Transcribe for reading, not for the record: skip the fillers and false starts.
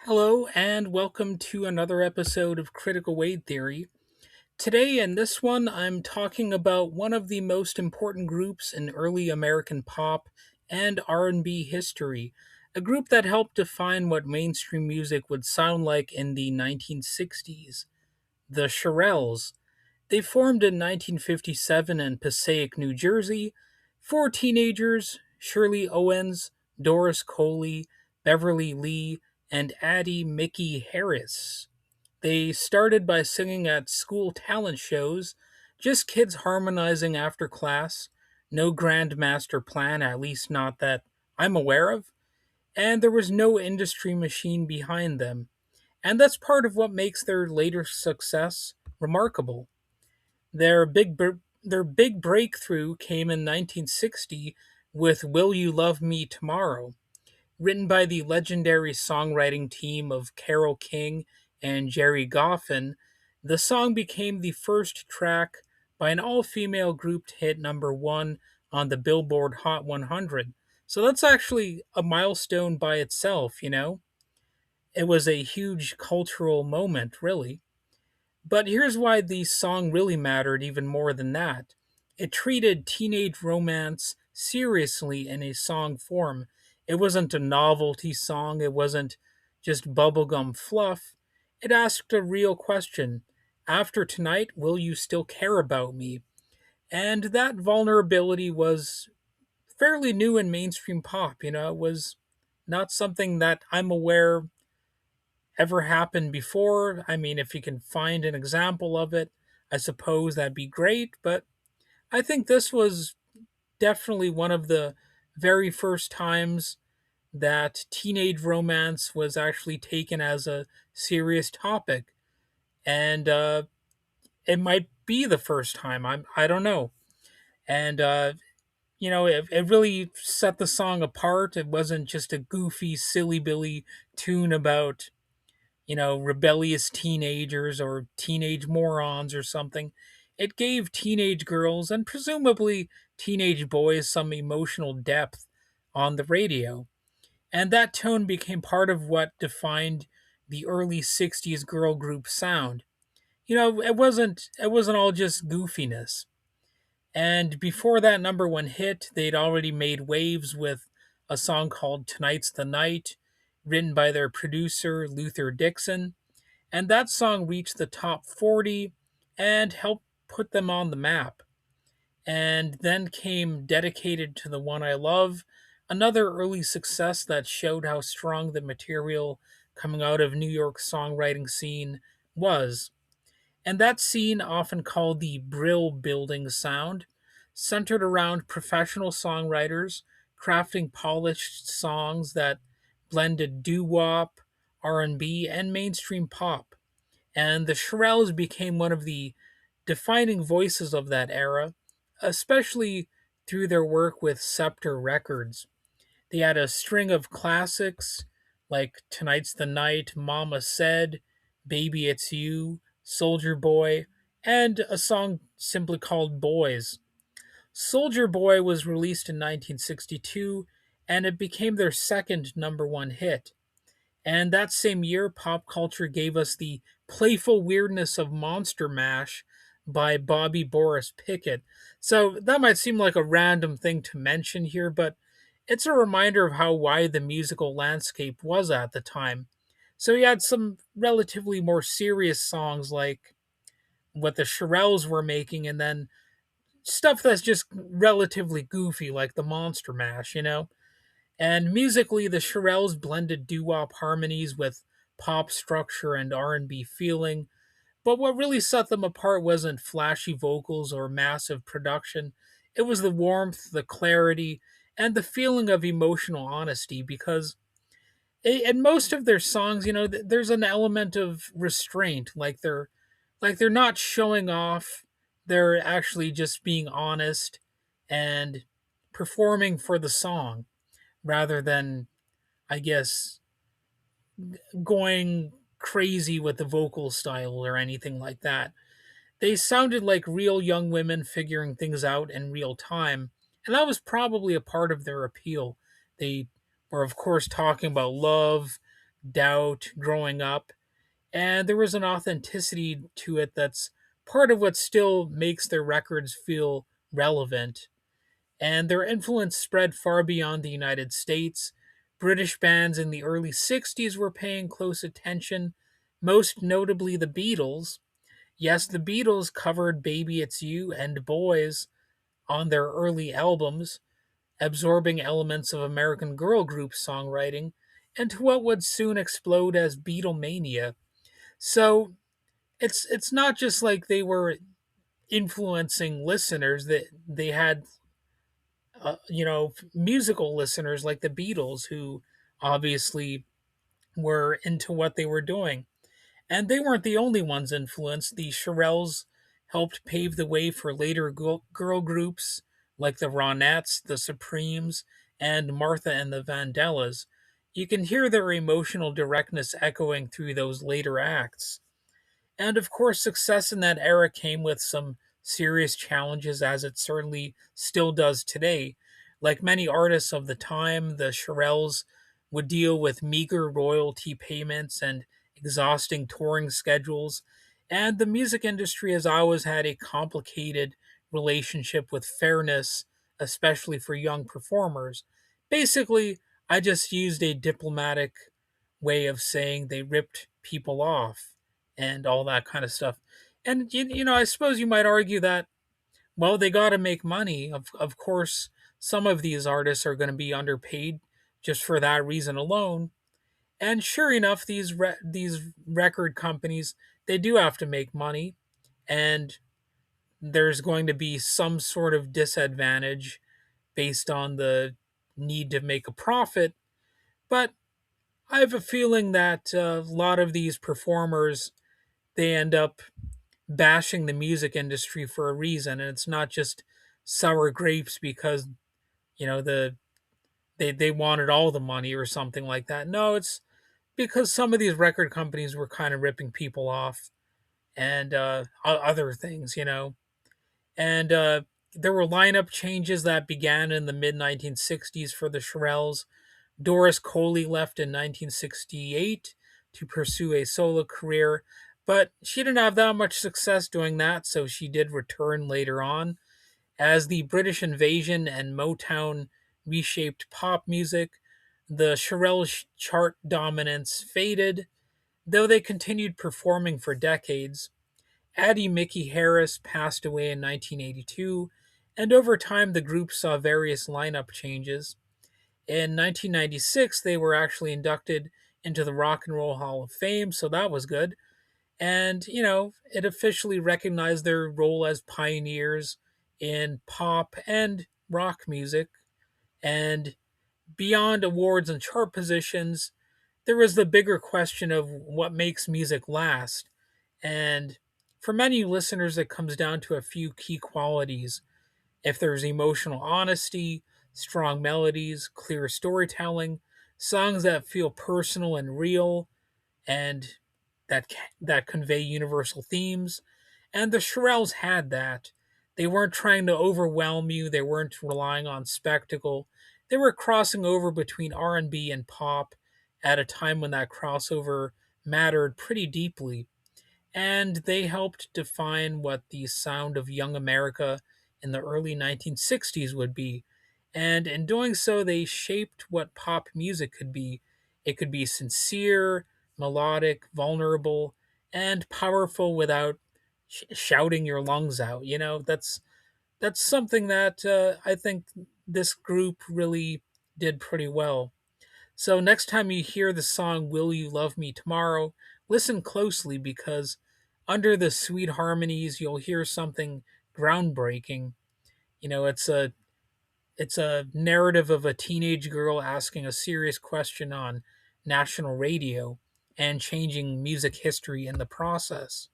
Hello, and welcome to another episode of Critical Weight Theory. Today, in this one, I'm talking about one of the most important groups in early American pop and R&B history, a group that helped define what mainstream music would sound like in the 1960s, the Shirelles. They formed in 1957 in Passaic, New Jersey. Four teenagers, Shirley Owens, Doris Coley, Beverly Lee, and Addie Mickey Harris. They started by singing at school talent shows, just kids harmonizing after class, no grand master plan, at least not that I'm aware of, and there was no industry machine behind them. And that's part of what makes their later success remarkable. Their big breakthrough came in 1960 with Will You Love Me Tomorrow, written by the legendary songwriting team of Carole King and Jerry Goffin. The song became the first track by an all-female group to hit number 1 on the Billboard Hot 100. So that's actually a milestone by itself. It was a huge cultural moment, really. But here's why the song really mattered even more than that. It treated teenage romance seriously in a song form. It wasn't a novelty song, it wasn't just bubblegum fluff. It asked a real question. After tonight, will you still care about me? And that vulnerability was fairly new in mainstream pop. It was not something that I'm aware ever happened before. I mean, if you can find an example of it, I suppose that'd be great. But I think this was definitely one of the very first times that teenage romance was actually taken as a serious topic. And it might be the first time. I don't know. And it really set the song apart. It wasn't just a goofy, silly Billy tune about rebellious teenagers or teenage morons or something. It gave teenage girls and presumably teenage boys some emotional depth on the radio. And that tone became part of what defined the early 60s girl group sound. It wasn't all just goofiness. And before that number one hit, they'd already made waves with a song called Tonight's the Night, written by their producer Luther Dixon, and that song reached the top 40 and helped put them on the map. And then came Dedicated to the One I Love, another early success that showed how strong the material coming out of New York's songwriting scene was. And that scene, often called the Brill Building sound, centered around professional songwriters crafting polished songs that blended doo-wop, R&B, and mainstream pop. And the Shirelles became one of the defining voices of that era, especially through their work with Scepter Records. They had a string of classics like Tonight's the Night, Mama Said, Baby It's You, Soldier Boy, and a song simply called Boys. Soldier Boy was released in 1962 and it became their second number one hit. And that same year, pop culture gave us the playful weirdness of Monster Mash by Bobby Boris Pickett. So that might seem like a random thing to mention here, but it's a reminder of how wide the musical landscape was at the time. So you had some relatively more serious songs like what the Shirelles were making, and then stuff that's just relatively goofy like the Monster Mash. And musically, the Shirelles blended doo-wop harmonies with pop structure and R&B feeling. But what really set them apart wasn't flashy vocals or massive production. It was the warmth, the clarity, and the feeling of emotional honesty. Because in most of their songs, there's an element of restraint. Like they're not showing off. They're actually just being honest and performing for the song rather than, I guess, going crazy with the vocal style or anything like that. They sounded like real young women figuring things out in real time, and that was probably a part of their appeal. They were, of course, talking about love, doubt growing up, and there was an authenticity to it that's part of what still makes their records feel relevant. And their influence spread far beyond the United States. British bands in the early 60s were paying close attention, most notably the Beatles. Yes, the Beatles covered Baby It's You and Boys on their early albums, absorbing elements of American girl group songwriting into what would soon explode as Beatlemania. So it's not just like they were influencing listeners, that they had musical listeners like the Beatles who obviously were into what they were doing. And they weren't the only ones influenced. The Shirelles helped pave the way for later girl groups like the Ronettes, the Supremes, and Martha and the Vandellas. You can hear their emotional directness echoing through those later acts. And of course, success in that era came with some serious challenges, as it certainly still does today. Like many artists of the time, the Shirelles would deal with meager royalty payments and exhausting touring schedules. And the music industry has always had a complicated relationship with fairness, especially for young performers. Basically, I just used a diplomatic way of saying they ripped people off and all that kind of stuff. And I suppose you might argue that, well, they got to make money. Of course, some of these artists are going to be underpaid just for that reason alone. And sure enough, these record companies, they do have to make money, and there's going to be some sort of disadvantage based on the need to make a profit. But I have a feeling that a lot of these performers, they end up bashing the music industry for a reason, and it's not just sour grapes because the they wanted all the money or something like that. No, it's because some of these record companies were kind of ripping people off and other things, and there were lineup changes that began in the mid 1960s for the Shirelles. Doris Coley left in 1968 to pursue a solo career, but she didn't have that much success doing that, so she did return later on. As the British invasion and Motown reshaped pop music, the Shirelles chart dominance faded, though they continued performing for decades. Addie Mickey Harris passed away in 1982, and over time the group saw various lineup changes. In 1996, they were actually inducted into the Rock and Roll Hall of Fame, so that was good. And, it officially recognized their role as pioneers in pop and rock music. And beyond awards and chart positions, there was the bigger question of what makes music last. And for many listeners, it comes down to a few key qualities. If there's emotional honesty, strong melodies, clear storytelling, songs that feel personal and real, and that convey universal themes, and the Shirelles had that. They weren't trying to overwhelm you. They weren't relying on spectacle. They were crossing over between R&B and pop at a time when that crossover mattered pretty deeply, and they helped define what the sound of young America in the early 1960s would be. And in doing so, they shaped what pop music could be. It could be sincere, melodic, vulnerable, and powerful without shouting your lungs out. That's something that I think this group really did pretty well. So next time you hear the song Will You Love Me Tomorrow, listen closely, because under the sweet harmonies you'll hear something groundbreaking. It's a narrative of a teenage girl asking a serious question on national radio and changing music history in the process.